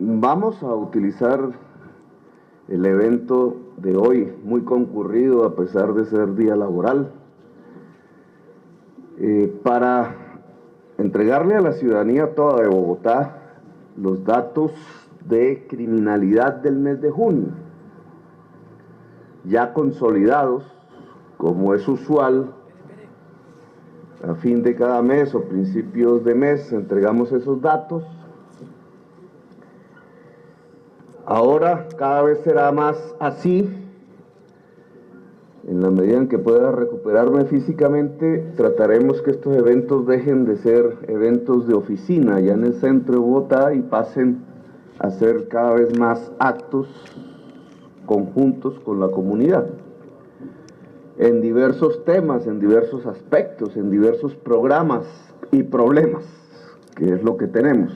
Vamos a utilizar el evento de hoy, muy concurrido a pesar de ser día laboral, para entregarle a la ciudadanía toda de Bogotá los datos de criminalidad del mes de junio, ya consolidados, como es usual. A fin de cada mes o principios de mes entregamos esos datos. Ahora cada vez será más así. En la medida en que pueda recuperarme físicamente, trataremos que estos eventos dejen de ser eventos de oficina allá en el centro de Bogotá y pasen a ser cada vez más actos conjuntos con la comunidad, en diversos temas, en diversos aspectos, en diversos programas y problemas, que es lo que tenemos.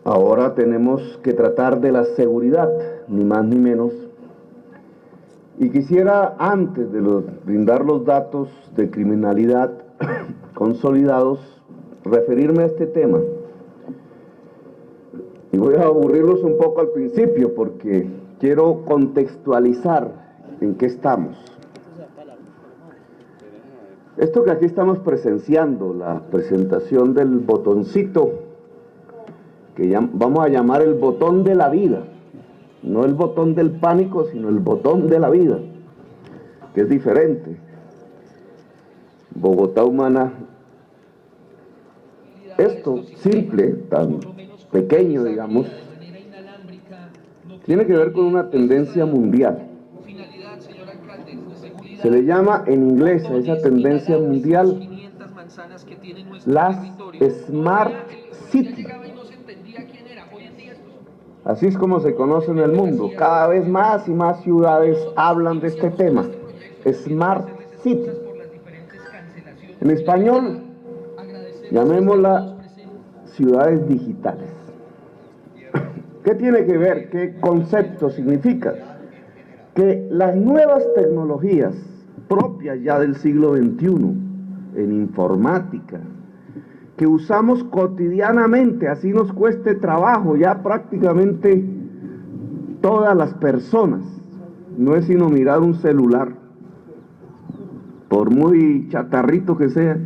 Ahora tenemos que tratar de la seguridad, ni más ni menos. Y quisiera, antes de brindar los datos de criminalidad consolidados, referirme a este tema. Y voy a aburrirlos un poco al principio porque quiero contextualizar en qué estamos. Esto que aquí estamos presenciando, la presentación del botoncito, que vamos a llamar el botón de la vida, no el botón del pánico, sino el botón de la vida, que es diferente. Bogotá Humana, esto simple, tan pequeño, digamos, tiene que ver con una tendencia mundial. Se le llama en inglés a esa tendencia mundial las Smart City. Así es como se conoce en el mundo. Cada vez más y más ciudades hablan de este tema. Smart City. En español, llamémosla ciudades digitales. ¿Qué tiene que ver? ¿Qué concepto significa? Que las nuevas tecnologías propias ya del siglo XXI, en informática, que usamos cotidianamente, así nos cueste trabajo, ya prácticamente todas las personas, no es sino mirar un celular, por muy chatarrito que sea,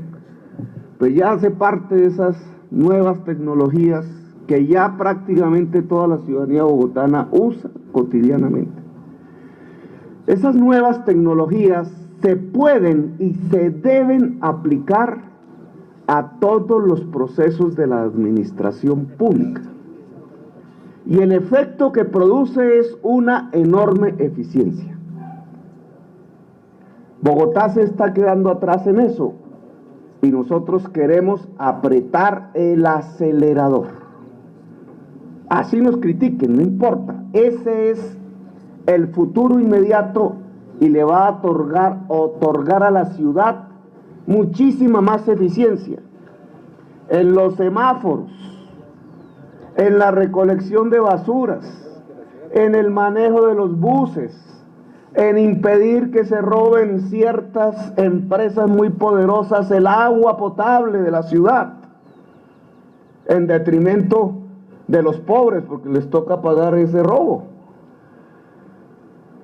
pues ya hace parte de esas nuevas tecnologías que ya prácticamente toda la ciudadanía bogotana usa cotidianamente. Esas nuevas tecnologías se pueden y se deben aplicar a todos los procesos de la administración pública. Y el efecto que produce es una enorme eficiencia. Bogotá se está quedando atrás en eso y nosotros queremos apretar el acelerador. Así nos critiquen, no importa. Ese es el futuro inmediato y le va a otorgar a la ciudad muchísima más eficiencia en los semáforos, en la recolección de basuras, en el manejo de los buses, en impedir que se roben ciertas empresas muy poderosas el agua potable de la ciudad, en detrimento de los pobres porque les toca pagar ese robo.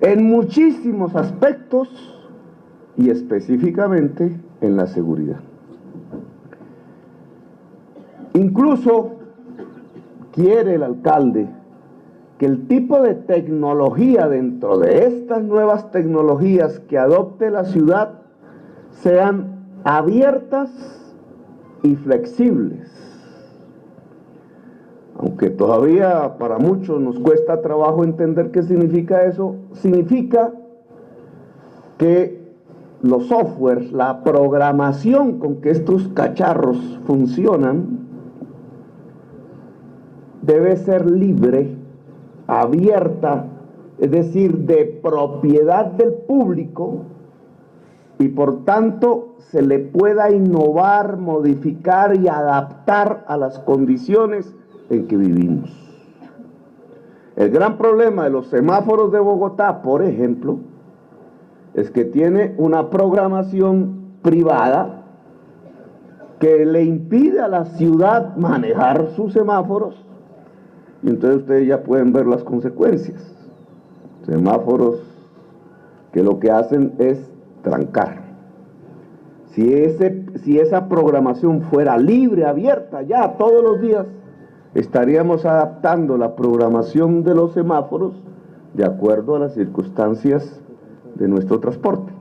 En muchísimos aspectos y específicamente en la seguridad. Incluso quiere el alcalde que el tipo de tecnología dentro de estas nuevas tecnologías que adopte la ciudad sean abiertas y flexibles. Aunque todavía para muchos nos cuesta trabajo entender qué significa eso, significa que los softwares, la programación con que estos cacharros funcionan, debe ser libre, abierta, es decir, de propiedad del público, y por tanto se le pueda innovar, modificar y adaptar a las condiciones en que vivimos. El gran problema de los semáforos de Bogotá, por ejemplo, es que tiene una programación privada que le impide a la ciudad manejar sus semáforos, y entonces ustedes ya pueden ver las consecuencias. Semáforos que lo que hacen es trancar. Si esa programación fuera libre, abierta, ya todos los días, estaríamos adaptando la programación de los semáforos de acuerdo a las circunstancias de nuestro transporte.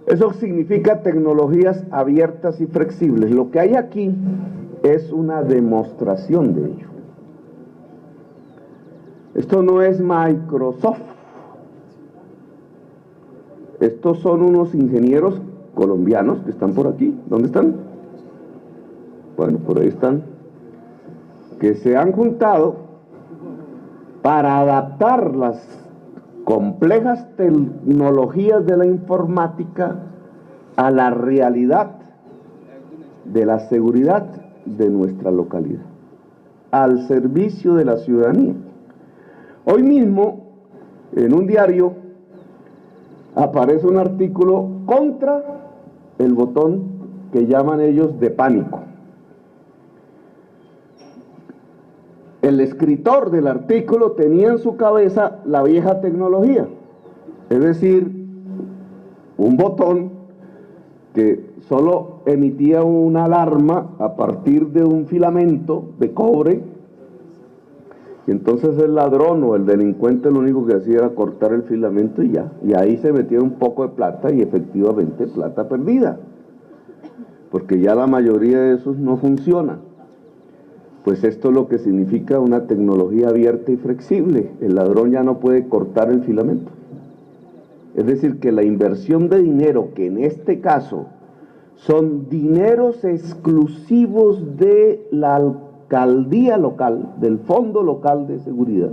Eso significa tecnologías abiertas y flexibles. Lo que hay aquí es una demostración de ello. Esto no es Microsoft. Estos son unos ingenieros colombianos que están por aquí. ¿Dónde están? Bueno, por ahí están. Que se han juntado para adaptar las complejas tecnologías de la informática a la realidad de la seguridad de nuestra localidad, al servicio de la ciudadanía. Hoy mismo, en un diario, aparece un artículo contra el botón que llaman ellos de pánico. El escritor del artículo tenía en su cabeza la vieja tecnología, es decir, un botón que solo emitía una alarma a partir de un filamento de cobre, y entonces el ladrón o el delincuente lo único que hacía era cortar el filamento y ya, y ahí se metía un poco de plata y efectivamente plata perdida, porque ya la mayoría de esos no funciona. Pues esto es lo que significa una tecnología abierta y flexible. El ladrón ya no puede cortar el filamento. Es decir, que la inversión de dinero, que en este caso son dineros exclusivos de la alcaldía local, del Fondo Local de Seguridad,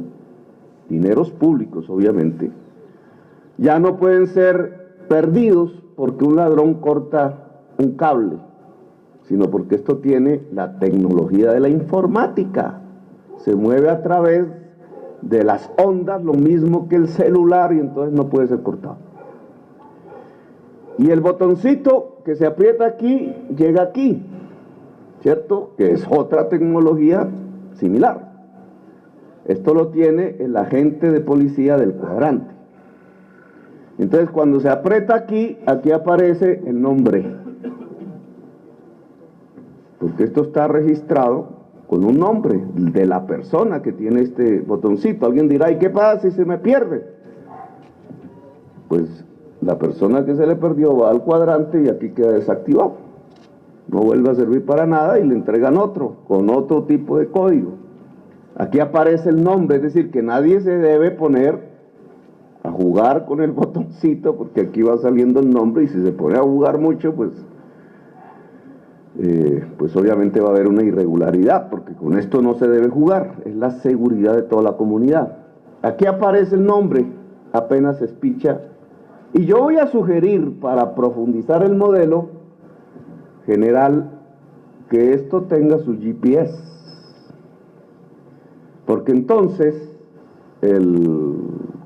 dineros públicos obviamente, ya no pueden ser perdidos porque un ladrón corta un cable, sino porque esto tiene la tecnología de la informática, se mueve a través de las ondas, lo mismo que el celular, y entonces no puede ser cortado. Y el botoncito que se aprieta aquí, llega aquí, ¿cierto? Que es otra tecnología similar. Esto lo tiene el agente de policía del cuadrante. Entonces cuando se aprieta aquí, aquí aparece el nombre, porque esto está registrado con un nombre de la persona que tiene este botoncito. Alguien dirá, ¿y qué pasa si se me pierde? Pues la persona que se le perdió va al cuadrante y aquí queda desactivado. No vuelve a servir para nada y le entregan otro, con otro tipo de código. Aquí aparece el nombre, es decir, que nadie se debe poner a jugar con el botoncito, porque aquí va saliendo el nombre, y si se pone a jugar mucho, pues obviamente va a haber una irregularidad, porque con esto no se debe jugar, es la seguridad de toda la comunidad. Aquí aparece el nombre, apenas se espicha, y yo voy a sugerir, para profundizar el modelo general, que esto tenga su GPS, porque entonces el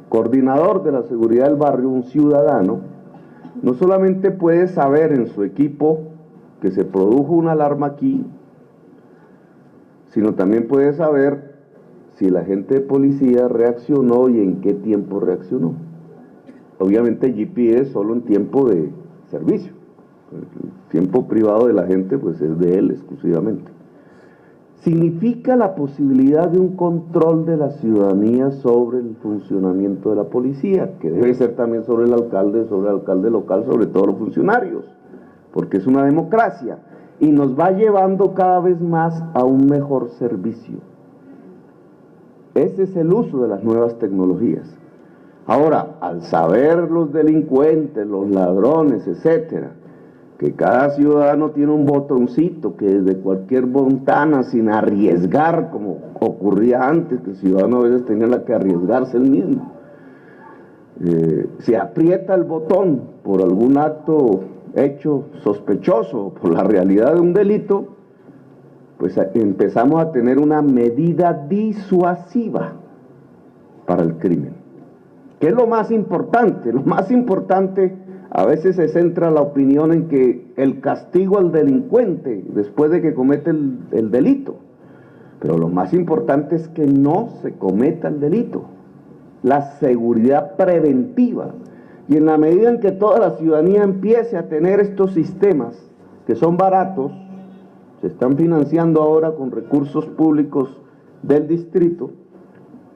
coordinador de la seguridad del barrio, un ciudadano, no solamente puede saber en su equipo que se produjo una alarma aquí, sino también puede saber si la gente de policía reaccionó y en qué tiempo reaccionó. Obviamente GPS solo en tiempo de servicio, el tiempo privado de la gente pues es de él exclusivamente. Significa la posibilidad de un control de la ciudadanía sobre el funcionamiento de la policía, que debe ser también sobre el alcalde local, sobre todos los funcionarios, porque es una democracia y nos va llevando cada vez más a un mejor servicio. Ese es el uso de las nuevas tecnologías. Ahora, al saber los delincuentes, los ladrones, etcétera, que cada ciudadano tiene un botoncito que desde cualquier ventana, sin arriesgar, como ocurría antes, que el ciudadano a veces tenía que arriesgarse él mismo, si aprieta el botón por algún acto hecho sospechoso, por la realidad de un delito, pues empezamos a tener una medida disuasiva para el crimen. ¿Qué es lo más importante? Lo más importante, A veces se centra la opinión en que el castigo al delincuente después de que comete el delito. Pero lo más importante es que no se cometa el delito. La seguridad preventiva. Y en la medida en que toda la ciudadanía empiece a tener estos sistemas, que son baratos, se están financiando ahora con recursos públicos del distrito,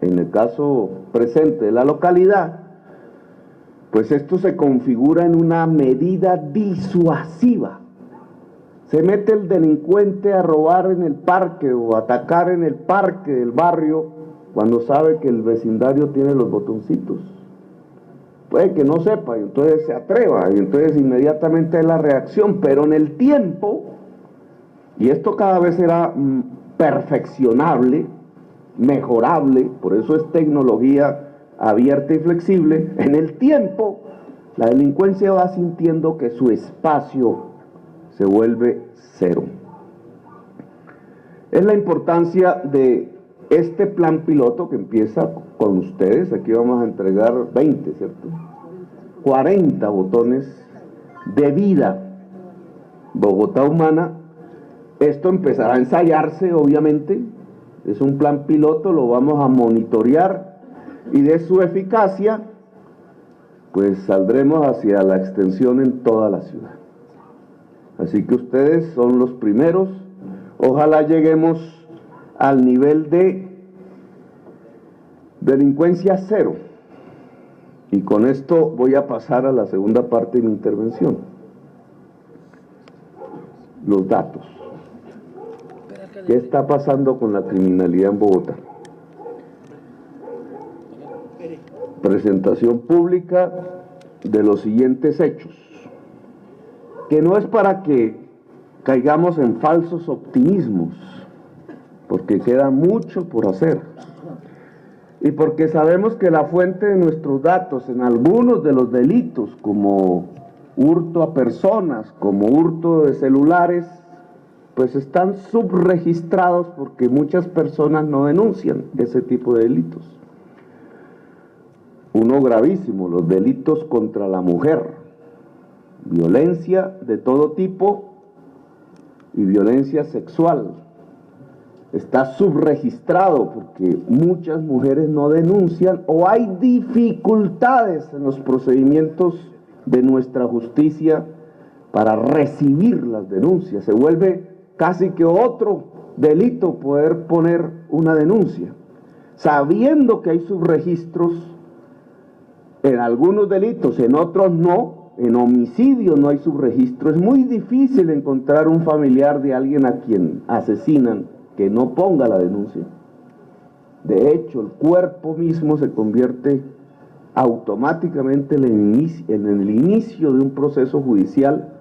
en el caso presente de la localidad, pues esto se configura en una medida disuasiva. Se mete el delincuente a robar en el parque o a atacar en el parque del barrio cuando sabe que el vecindario tiene los botoncitos. Puede que no sepa y entonces se atreva y entonces inmediatamente es la reacción, pero en el tiempo, y esto cada vez será perfeccionable, mejorable, por eso es tecnología abierta y flexible, en el tiempo la delincuencia va sintiendo que su espacio se vuelve cero. Es la importancia de este plan piloto que empieza con ustedes. Aquí vamos a entregar 20, ¿cierto? 40 botones de vida. Bogotá Humana. Esto empezará a ensayarse, obviamente. Es un plan piloto, lo vamos a monitorear y de su eficacia, pues saldremos hacia la extensión en toda la ciudad. Así que ustedes son los primeros. Ojalá lleguemos al nivel de delincuencia cero. Y con esto voy a pasar a la segunda parte de mi intervención. Los datos. ¿Qué está pasando con la criminalidad en Bogotá? Presentación pública de los siguientes hechos, que no es para que caigamos en falsos optimismos, porque queda mucho por hacer, y porque sabemos que la fuente de nuestros datos en algunos de los delitos, como hurto a personas, como hurto de celulares, pues están subregistrados porque muchas personas no denuncian ese tipo de delitos. Uno gravísimo, los delitos contra la mujer, violencia de todo tipo y violencia sexual. Está subregistrado porque muchas mujeres no denuncian o hay dificultades en los procedimientos de nuestra justicia para recibir las denuncias. Se vuelve casi que otro delito poder poner una denuncia, sabiendo que hay subregistros en algunos delitos, en otros no. En homicidio no hay subregistro. Es muy difícil encontrar un familiar de alguien a quien asesinan que no ponga la denuncia. De hecho, el cuerpo mismo se convierte automáticamente en el inicio de un proceso judicial.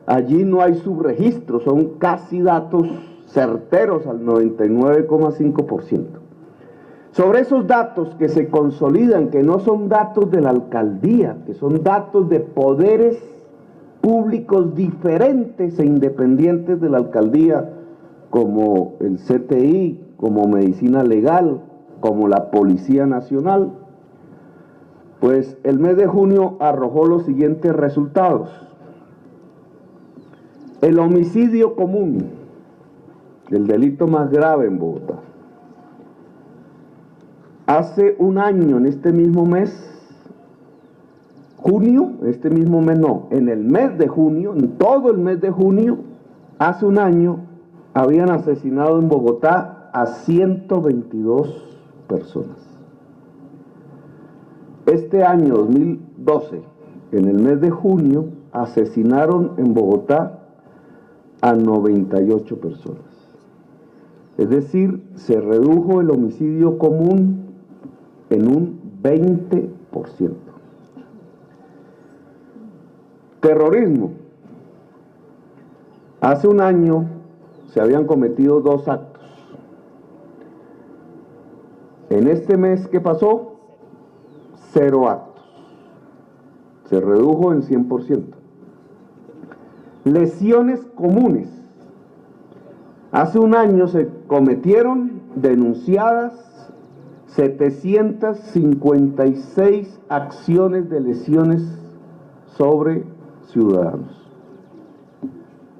Allí no hay subregistro, son casi datos certeros al 99,5%. Sobre esos datos que se consolidan, que no son datos de la alcaldía, que son datos de poderes públicos diferentes e independientes de la alcaldía, como el CTI, como Medicina Legal, como la Policía Nacional, pues el mes de junio arrojó los siguientes resultados. El homicidio común, el delito más grave en Bogotá. Hace un año, en este mismo mes, junio, este mismo mes no, en el mes de junio, en todo el mes de junio, hace un año, habían asesinado en Bogotá a 122 personas. Este año, 2012, en el mes de junio, asesinaron en Bogotá a 98 personas. Es decir, se redujo el homicidio común en un 20%. Terrorismo. Hace un año se habían cometido 2 actos. En este mes que pasó, 0 actos. Se redujo en 100%. Lesiones comunes. Hace un año se cometieron, denunciadas, 756 acciones de lesiones sobre ciudadanos.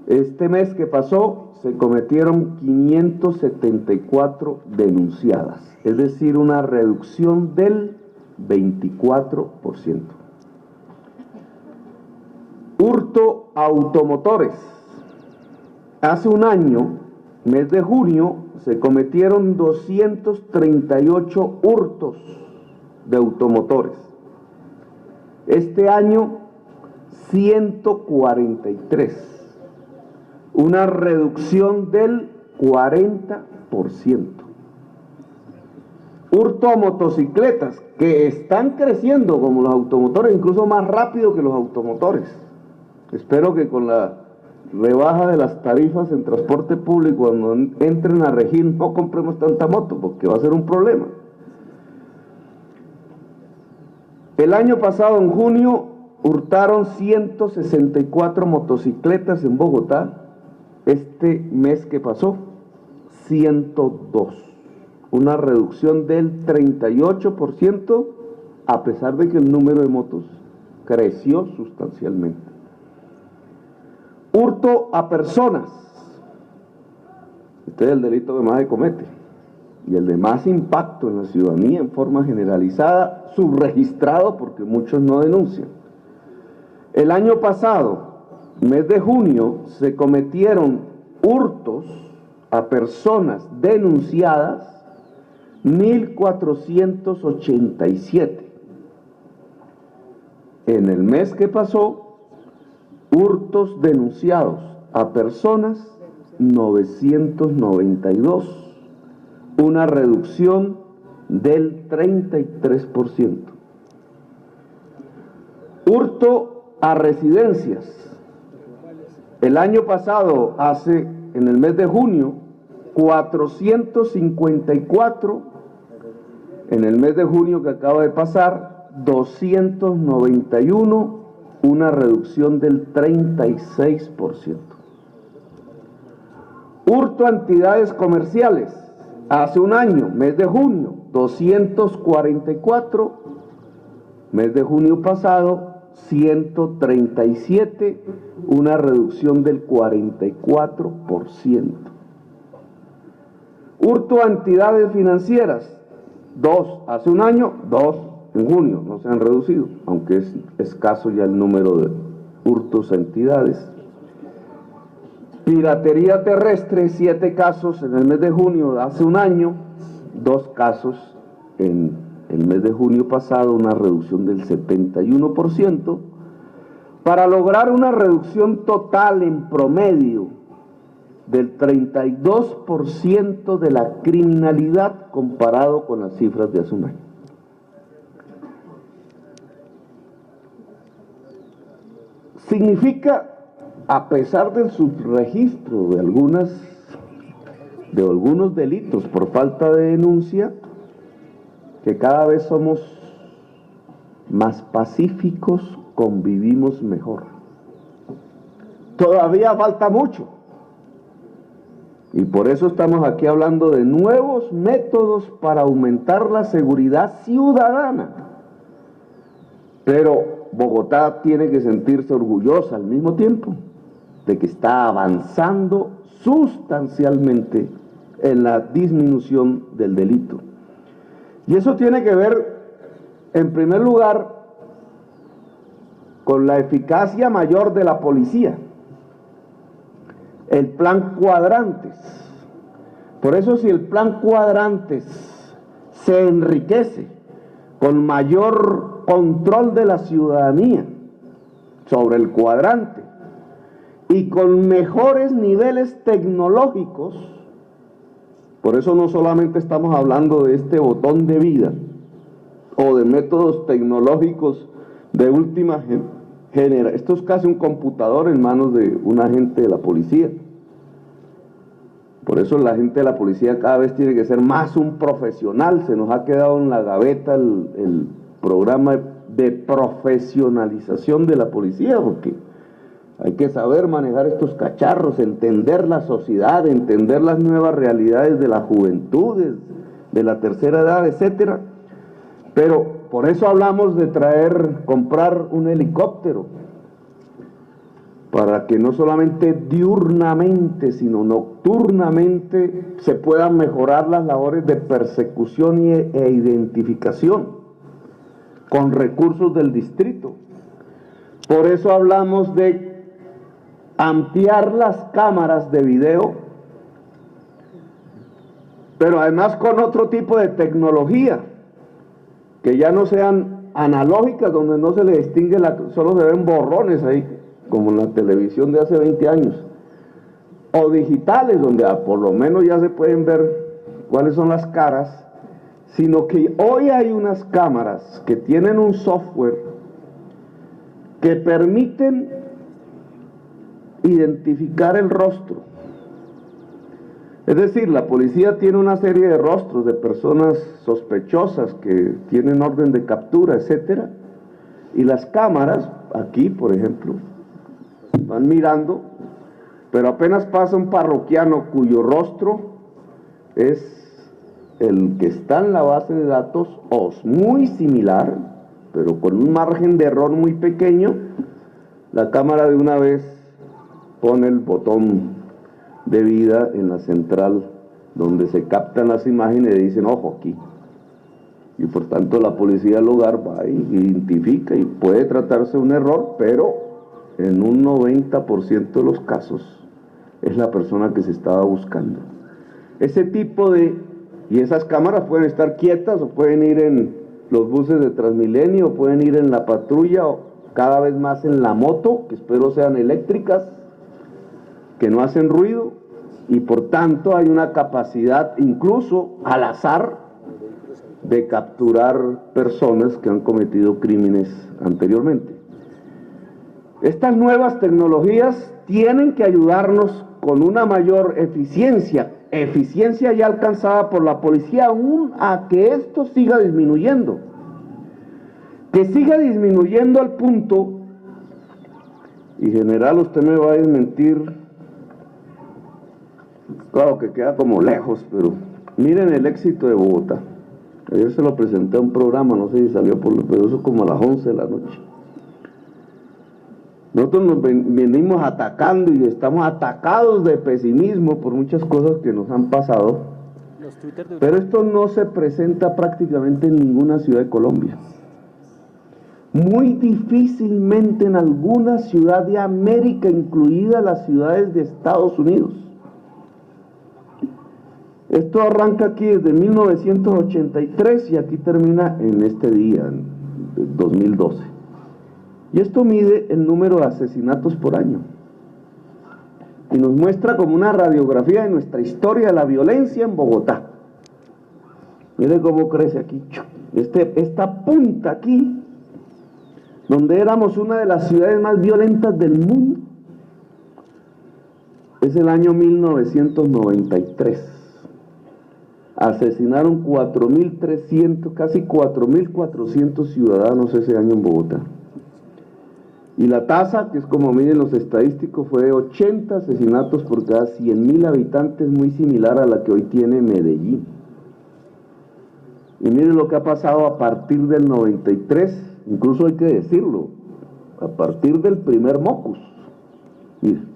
Este mes que pasó se cometieron 574 denunciadas, es decir, una reducción del 24%. Hurto a automotores. Hace un año, mes de junio, se cometieron 238 hurtos de automotores. Este año, 143. Una reducción del 40%. Hurto a motocicletas, que están creciendo como los automotores, incluso más rápido que los automotores. Espero que con la rebaja de las tarifas en transporte público, cuando entren a regir, no compremos tanta moto, porque va a ser un problema. El año pasado, en junio, hurtaron 164 motocicletas en Bogotá. Este mes que pasó, 102. Una reducción del 38%, a pesar de que el número de motos creció sustancialmente. Hurto a personas. Este es el delito que más se comete y el de más impacto en la ciudadanía en forma generalizada, subregistrado porque muchos no denuncian. El año pasado, mes de junio, se cometieron hurtos a personas denunciadas 1.487. En el mes que pasó, hurtos denunciados a personas 992, una reducción del 33%. Hurto a residencias. El año pasado, en el mes de junio, 454. En el mes de junio que acaba de pasar, 291, una reducción del 36%. Hurto a entidades comerciales. Hace un año, mes de junio, 244. Mes de junio pasado, 137, una reducción del 44%. Hurto a entidades financieras. 2 hace un año, 2 en junio, no se han reducido, aunque es escaso ya el número de hurtos a entidades. Piratería terrestre, 7 casos en el mes de junio, hace un año, 2 casos en el mes de junio pasado, una reducción del 71%, para lograr una reducción total en promedio del 32% de la criminalidad comparado con las cifras de hace un año. Significa, a pesar del subregistro de algunos delitos por falta de denuncia, que cada vez somos más pacíficos, convivimos mejor. Todavía falta mucho. Y por eso estamos aquí hablando de nuevos métodos para aumentar la seguridad ciudadana. Pero Bogotá tiene que sentirse orgullosa al mismo tiempo de que está avanzando sustancialmente en la disminución del delito. Y eso tiene que ver, en primer lugar, con la eficacia mayor de la policía. El plan Cuadrantes. Por eso, si el plan Cuadrantes se enriquece con mayor control de la ciudadanía sobre el cuadrante y con mejores niveles tecnológicos, por eso no solamente estamos hablando de este botón de vida o de métodos tecnológicos de última generación. Esto es casi un computador en manos de un agente de la policía. Por eso la gente de la policía cada vez tiene que ser más un profesional. Se nos ha quedado en la gaveta el programa de profesionalización de la policía, porque hay que saber manejar estos cacharros, entender la sociedad, entender las nuevas realidades de la juventud, de la tercera edad, etcétera. Pero por eso hablamos de comprar un helicóptero para que no solamente diurnamente, sino nocturnamente se puedan mejorar las labores de persecución e identificación con recursos del distrito. Por eso hablamos de ampliar las cámaras de video, pero además con otro tipo de tecnología, que ya no sean analógicas, donde no se le distingue, solo se ven borrones ahí, como en la televisión de hace 20 años, o digitales, donde por lo menos ya se pueden ver cuáles son las caras, sino que hoy hay unas cámaras que tienen un software que permiten identificar el rostro. Es decir, la policía tiene una serie de rostros de personas sospechosas que tienen orden de captura, etcétera, y las cámaras, aquí por ejemplo, van mirando, pero apenas pasa un parroquiano cuyo rostro es el que está en la base de datos o muy similar, pero con un margen de error muy pequeño, la cámara de una vez pone el botón de vida en la central donde se captan las imágenes y dicen, ojo, aquí. Y por tanto la policía del hogar va y identifica, y puede tratarse de un error, pero en un 90% de los casos es la persona que se estaba buscando. Ese tipo de... y esas cámaras pueden estar quietas o pueden ir en los buses de Transmilenio, o pueden ir en la patrulla, o cada vez más en la moto, que espero sean eléctricas, que no hacen ruido, y por tanto hay una capacidad incluso al azar de capturar personas que han cometido crímenes anteriormente. Estas nuevas tecnologías tienen que ayudarnos con una mayor eficiencia ya alcanzada por la policía, aún a que esto siga disminuyendo. Que siga disminuyendo al punto, y general usted me va a desmentir, claro que queda como lejos, pero miren el éxito de Bogotá. Ayer se lo presenté a un programa, no sé si salió pero eso como a las 11 de la noche. Nosotros nos venimos atacando y estamos atacados de pesimismo por muchas cosas que nos han pasado, pero esto no se presenta prácticamente en ninguna ciudad de Colombia. Muy difícilmente en alguna ciudad de América, incluidas las ciudades de Estados Unidos. Esto arranca aquí desde 1983 y aquí termina en este día, en 2012. Y esto mide el número de asesinatos por año. Y nos muestra como una radiografía de nuestra historia de la violencia en Bogotá. Mire cómo crece aquí. Esta punta aquí, donde éramos una de las ciudades más violentas del mundo, es el año 1993. Asesinaron 4.300, casi 4.400 ciudadanos ese año en Bogotá. Y la tasa, que es como miden los estadísticos, fue de 80 asesinatos por cada 100.000 habitantes, muy similar a la que hoy tiene Medellín. Y miren lo que ha pasado a partir del 93, incluso hay que decirlo, a partir del primer Mocus. Miren.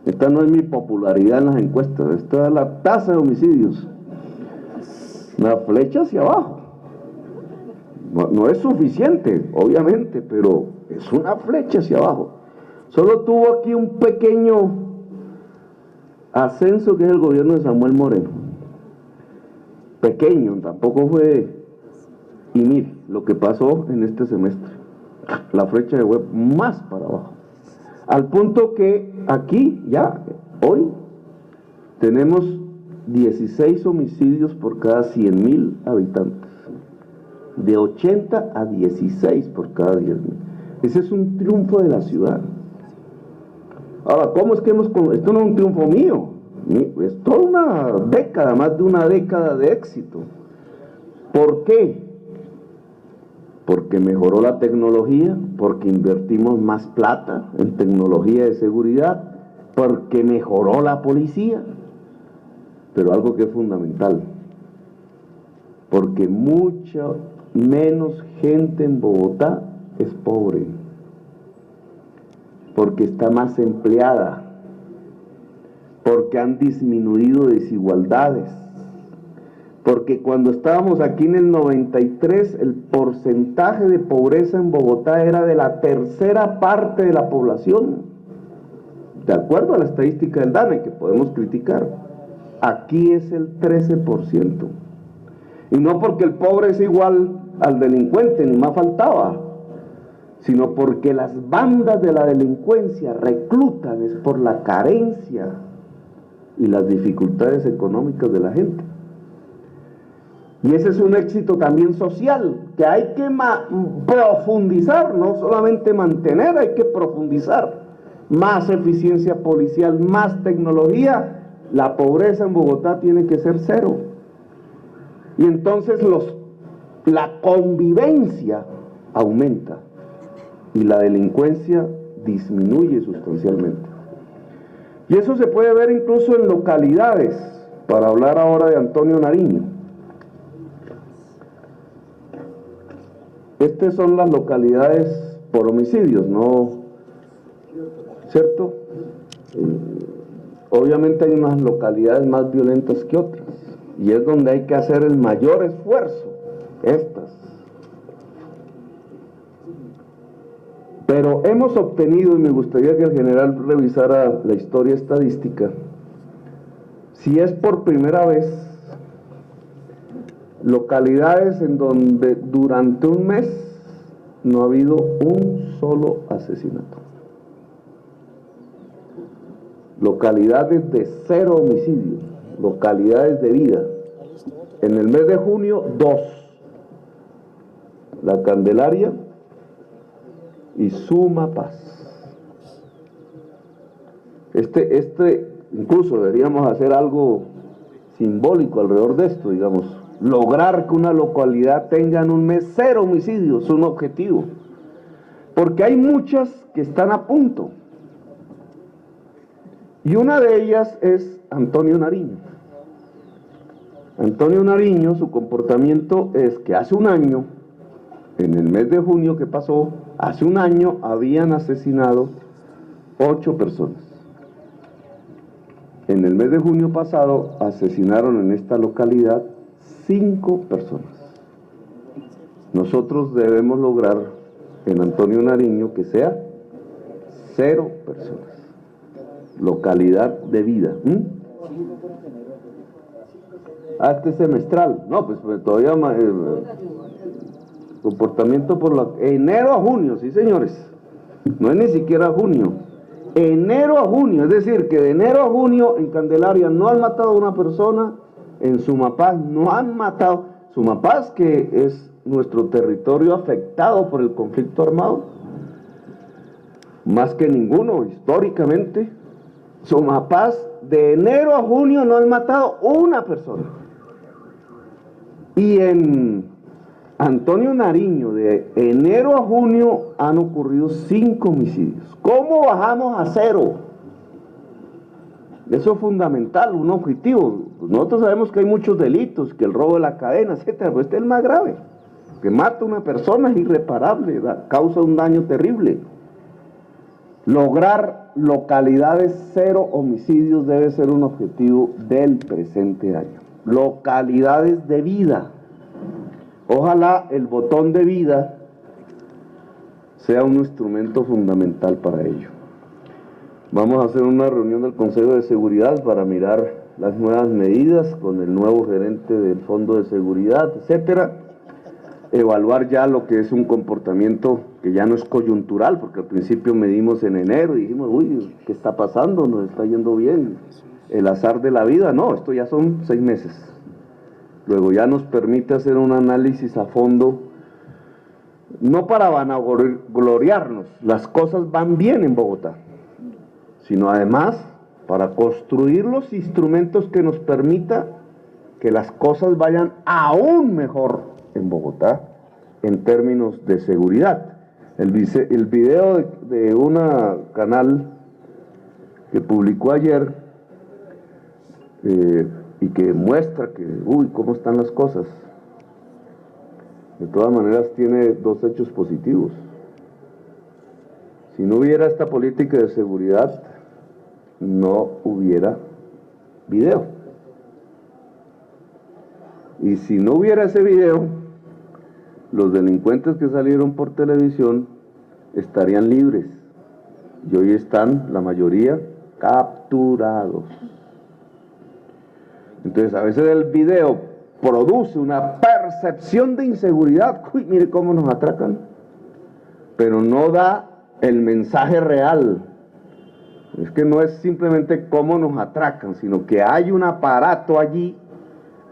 Esta no es mi popularidad en las encuestas, esta es la tasa de homicidios. Una flecha hacia abajo. No es suficiente, obviamente, pero es una flecha hacia abajo. Solo tuvo aquí un pequeño ascenso, que es el gobierno de Samuel Moreno. Pequeño, tampoco fue... Y mire lo que pasó en este semestre. La flecha de web más para abajo. Al punto que aquí, ya, hoy, tenemos 16 homicidios por cada 100.000 habitantes. De 80 a 16 por cada 10.000. Ese es un triunfo de la ciudad. Ahora, ¿cómo es que esto no es un triunfo mío? Es toda una década, más de una década de éxito. ¿Por qué? Porque mejoró la tecnología, porque invertimos más plata en tecnología de seguridad, porque mejoró la policía. Pero algo que es fundamental, porque mucha menos gente en Bogotá es pobre. porque está más empleada, porque han disminuido desigualdades, porque cuando estábamos aquí en el 93, el porcentaje de pobreza en Bogotá era de la tercera parte de la población, de acuerdo a la estadística del DANE, que podemos criticar. Aquí es el 13%. Y no porque el pobre es igual al delincuente, ni más faltaba, sino porque las bandas de la delincuencia reclutan es por la carencia y las dificultades económicas de la gente. Y ese es un éxito también social, que hay que profundizar, no solamente mantener, hay que profundizar. Más eficiencia policial, más tecnología. La pobreza en Bogotá tiene que ser cero. Y entonces la convivencia aumenta y la delincuencia disminuye sustancialmente. Y eso se puede ver incluso en localidades, para hablar ahora de Antonio Nariño. Estas son las localidades por homicidios, ¿no? ¿Cierto? Obviamente hay unas localidades más violentas que otras, y es donde hay que hacer el mayor esfuerzo, estas. Pero hemos obtenido, y me gustaría que el general revisara la historia estadística, si es por primera vez, localidades en donde durante un mes no ha habido un solo asesinato. Localidades de 0 homicidios, localidades de vida. En el mes de junio, 2. La Candelaria y Sumapaz. Incluso deberíamos hacer algo simbólico alrededor de esto, digamos, lograr que una localidad tenga en un mes 0 homicidios, es un objetivo, porque hay muchas que están a punto, y una de ellas es Antonio Nariño. Antonio Nariño, su comportamiento es que hace un año, en el mes de junio que pasó, hace un año habían asesinado 8 personas. En el mes de junio pasado asesinaron en esta localidad 5 personas. Nosotros debemos lograr en Antonio Nariño que sea 0 personas. Localidad de vida. Este semestral. No, pues todavía comportamiento por enero a junio, sí señores. No es ni siquiera junio. Enero a junio, es decir, que de enero a junio en Candelaria no han matado a una persona, en Sumapaz no han matado. Sumapaz, que es nuestro territorio afectado por el conflicto armado, más que ninguno históricamente. Sumapaz, de enero a junio no han matado una persona. Y en Antonio Nariño, de enero a junio han ocurrido 5 homicidios. ¿Cómo bajamos a 0? Eso es fundamental, un objetivo. Nosotros sabemos que hay muchos delitos, que el robo de la cadena, etcétera, pero este es el más grave. Que mata a una persona es irreparable, causa un daño terrible. Lograr localidades 0 homicidios debe ser un objetivo del presente año. Localidades de vida. Ojalá el botón de vida sea un instrumento fundamental para ello. Vamos a hacer una reunión del Consejo de Seguridad para mirar las nuevas medidas con el nuevo gerente del Fondo de Seguridad, etcétera. Evaluar ya lo que es un comportamiento que ya no es coyuntural, porque al principio medimos en enero y dijimos, uy, ¿qué está pasando? Nos está yendo bien. El azar de la vida, no, esto ya son 6 meses. Luego ya nos permite hacer un análisis a fondo, no para vanagloriarnos, las cosas van bien en Bogotá, sino además para construir los instrumentos que nos permita que las cosas vayan aún mejor en Bogotá en términos de seguridad. El video de una canal que publicó ayer y que muestra que, uy, cómo están las cosas, de todas maneras tiene 2 hechos positivos. Si no hubiera esta política de seguridad, no hubiera video. Y si no hubiera ese video, los delincuentes que salieron por televisión estarían libres. Y hoy están, la mayoría, capturados. Entonces, a veces el video produce una percepción de inseguridad. Uy, mire cómo nos atracan. Pero no da el mensaje real. Es que no es simplemente cómo nos atracan, sino que hay un aparato allí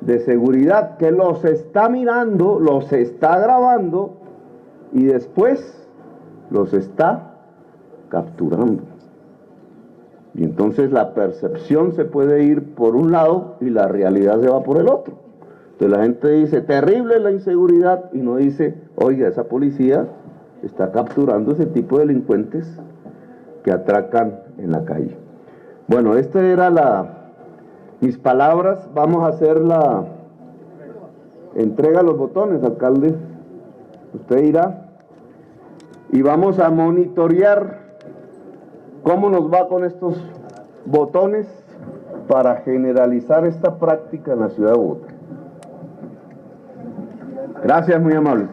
de seguridad que los está mirando, los está grabando y después los está capturando. Y entonces la percepción se puede ir por un lado y la realidad se va por el otro. Entonces la gente dice, terrible la inseguridad, y no dice, oiga, esa policía está capturando ese tipo de delincuentes que atracan en la calle. Bueno, esta era mis palabras. Vamos a hacer la entrega de los botones, alcalde. Usted irá. Y vamos a monitorear cómo nos va con estos botones para generalizar esta práctica en la ciudad de Bogotá. Gracias, muy amable.